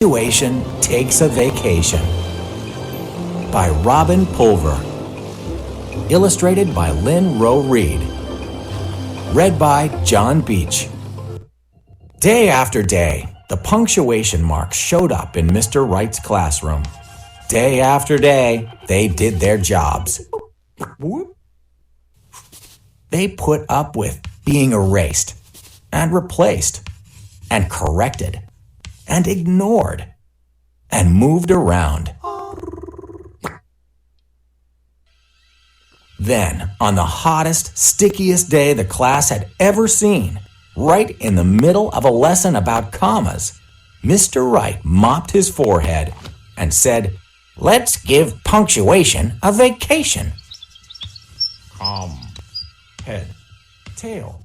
Punctuation Takes a Vacation by Robin Pulver. Illustrated by Lynn Rowe Reed. Read by John Beach. Day after day, the punctuation marks showed up in Mr. Wright's classroom. Day after day, they did their jobs. They put up with being erased and replaced and corrected and ignored and moved around. Then, on the hottest, stickiest day the class had ever seen, right in the middle of a lesson about commas, Mr. Wright mopped his forehead and said, "Let's give punctuation a vacation." Head, tail.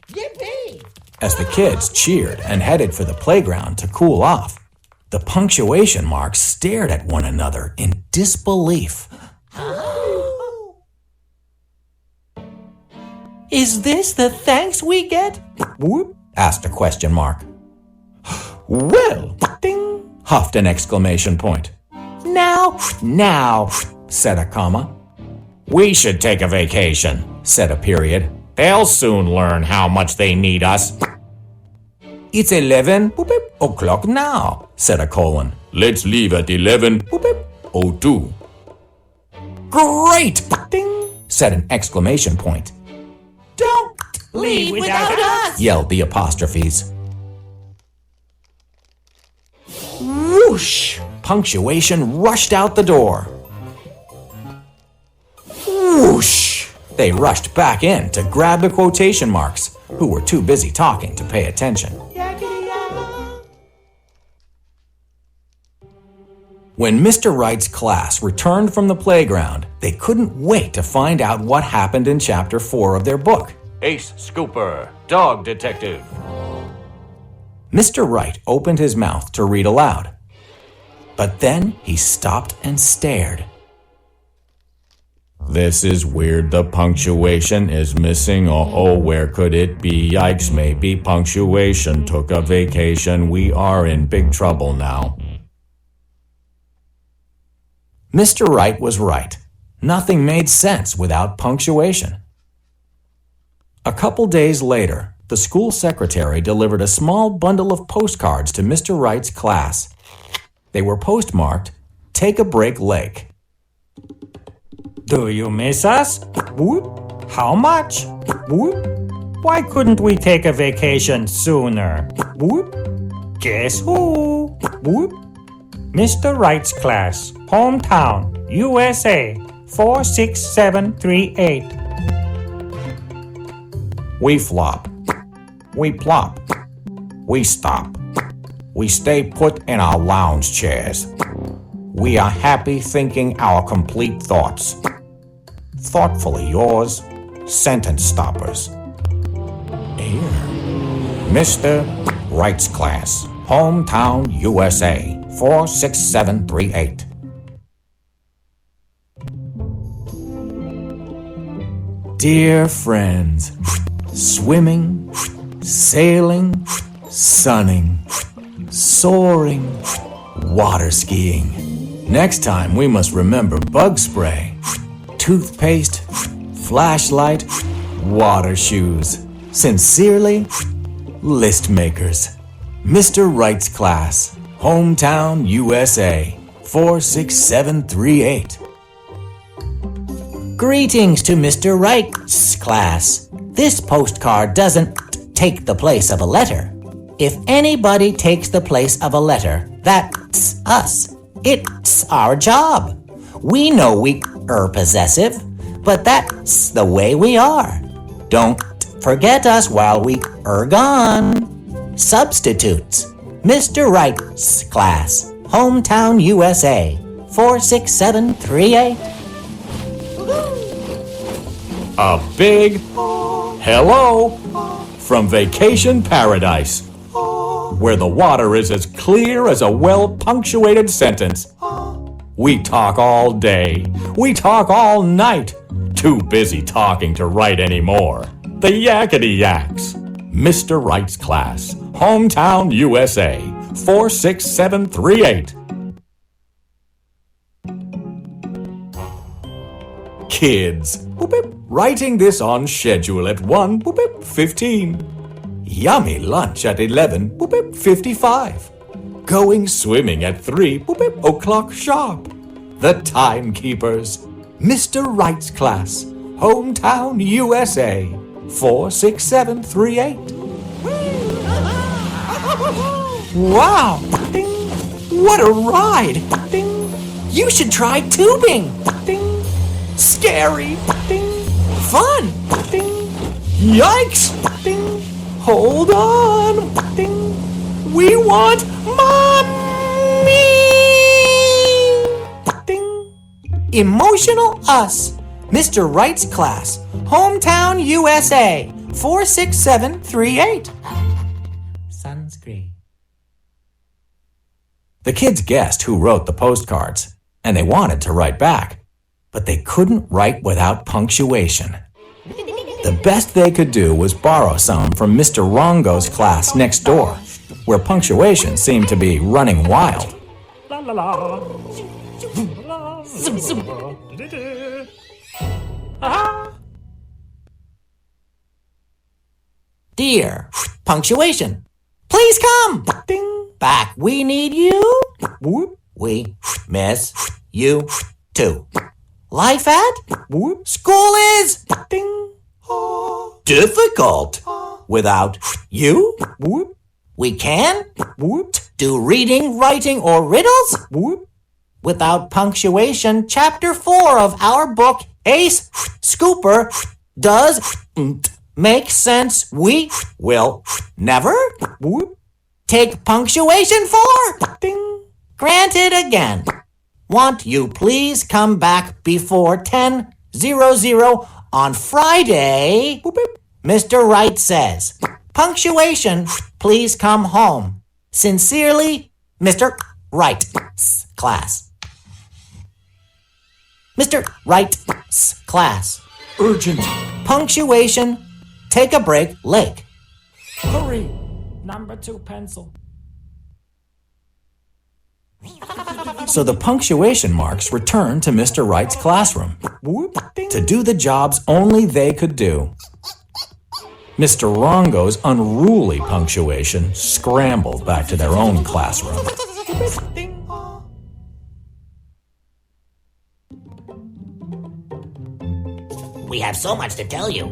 Yippee! As the kids cheered and headed for the playground to cool off, the punctuation marks stared at one another in disbelief. Is this the thanks we get? Asked a question mark. Well, ding, huffed an exclamation point. Now, said a comma. We should take a vacation, Said a period. They'll soon learn how much they need us. It's 11 o'clock now, said a colon. Let's leave at 11:02. Great, ding, said an exclamation point. Don't leave without us! Yelled the apostrophes. Whoosh! Punctuation rushed out the door. Whoosh! They rushed back in to grab the quotation marks, who were too busy talking to pay attention. When Mr. Wright's class returned from the playground, they couldn't wait to find out what happened in Chapter 4 of their book. Ace Scooper, Dog Detective. Mr. Wright opened his mouth to read aloud. But then he stopped and stared. This is weird, the punctuation is missing. Oh, where could it be? Yikes, maybe punctuation took a vacation. We are in big trouble now. Mr. Wright was right. Nothing made sense without punctuation. A couple days later, the school secretary delivered a small bundle of postcards to Mr. Wright's class. They were postmarked, "Take a Break Lake." Do you miss us? Whoop. How much? Whoop. Why couldn't we take a vacation sooner? Whoop. Guess who? Whoop. Mr. Wright's class, hometown, USA, 46738. We flop. We plop. We stop. We stay put in our lounge chairs. We are happy thinking our complete thoughts. Thoughtfully yours, Sentence Stoppers. Air. Mr. Wright's class, hometown, USA, 46738. Dear friends, swimming, sailing, sunning, soaring, water skiing. Next time we must remember bug spray, toothpaste, flashlight, water shoes. Sincerely, list makers. Mr. Wright's class, hometown, USA, 46738. Greetings to Mr. Wright's class. This postcard doesn't take the place of a letter. If anybody takes the place of a letter, that's us. It's our job. We know we are possessive, but that's the way we are. Don't forget us while we are gone. Substitutes. Mr. Wright's class, hometown, USA, 46738. A big hello from Vacation Paradise, where the water is as clear as a well-punctuated sentence. We talk all day. We talk all night. Too busy talking to write anymore. The yakety yaks. Mr. Wright's class, hometown USA, 46738. Kids, boop, boop, writing this on schedule at 1, boop, boop, 15. Yummy lunch at 11, boop, boop, 55. Going swimming at 3, boop, boop, o'clock sharp. The timekeepers, Mr. Wright's class, hometown USA, 46738. Wow! Ding. What a ride! Ding. You should try tubing! Ding. Scary! Ding. Fun! Ding. Yikes! Ding. Hold on! Ding. We want mommy! Ding. Emotional Us, Mr. Wright's class, hometown USA, 46738. Sunscreen. The kids guessed who wrote the postcards, and they wanted to write back, but they couldn't write without punctuation. The best they could do was borrow some from Mr. Rongo's class next door, where punctuation seemed to be running wild. La la la. Ah. Dear punctuation, please come. Ding. Back, we need you. Whoop, We miss you too. Life at whoop, school is ding. Difficult without you. whoop, We can whoop, do reading, writing, or riddles whoop. without punctuation. Chapter 4 of our book, Ace Scooper, does make sense. We will never Whoop. take punctuation for. Ding. Granted again. Want you please come back before 10:00 on Friday? Whoop, whoop. Mr. Wright says, punctuation, please come home. Sincerely, Mr. Wright's class. Mr. Wright's class. Urgent. Punctuation, take a break, Lake. Hurry. Number 2 pencil. So the punctuation marks returned to Mr. Wright's classroom Whoop. Ding. to do the jobs only they could do. Mr. Rongo's unruly punctuation scrambled back to their own classroom. Ding. We have so much to tell you.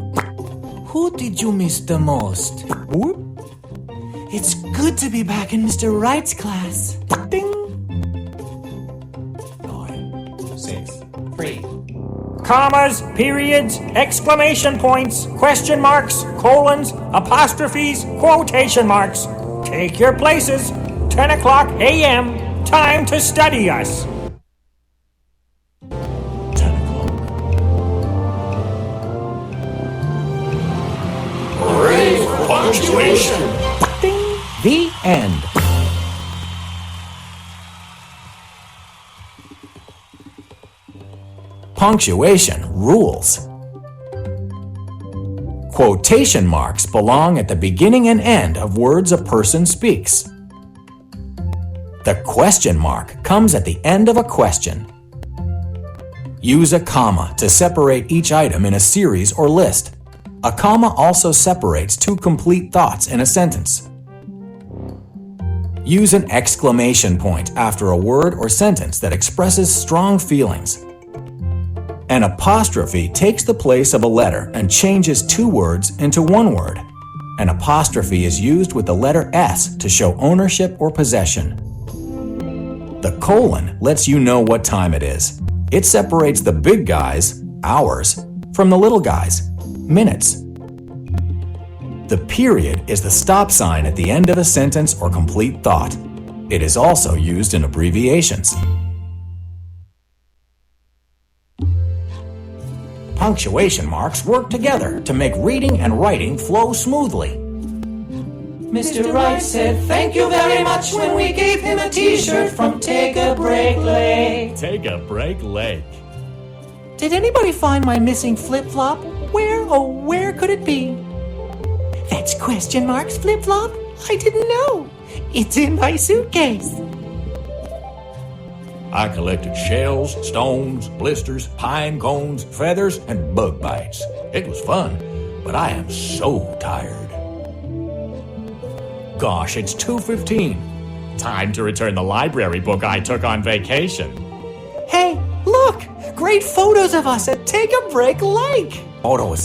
Who did you miss the most? Whoop. It's good to be back in Mr. Wright's class. Ding. 9, 6, 3. Commas, periods, exclamation points, question marks, colons, apostrophes, quotation marks. Take your places. 10 o'clock a.m. Time to study us. 10 o'clock. Brave punctuation. Ding. The end. Punctuation rules. Quotation marks belong at the beginning and end of words a person speaks. The question mark comes at the end of a question. Use a comma to separate each item in a series or list. A comma also separates two complete thoughts in a sentence. Use an exclamation point after a word or sentence that expresses strong feelings. An apostrophe takes the place of a letter and changes two words into one word. An apostrophe is used with the letter S to show ownership or possession. The colon lets you know what time it is. It separates the big guys, hours, from the little guys, minutes. The period is the stop sign at the end of a sentence or complete thought. It is also used in abbreviations. Punctuation marks work together to make reading and writing flow smoothly. Mr. Wright said thank you very much when we gave him a t-shirt from Take a Break Lake. Take a break, Lake. Did anybody find my missing flip-flop? Where, oh, where could it be? That's question marks, Flip Flop? I didn't know. It's in my suitcase. I collected shells, stones, blisters, pine cones, feathers, and bug bites. It was fun, but I am so tired. Gosh, it's 2:15. Time to return the library book I took on vacation. Hey, look! Great photos of us at Take a Break Lake. Photos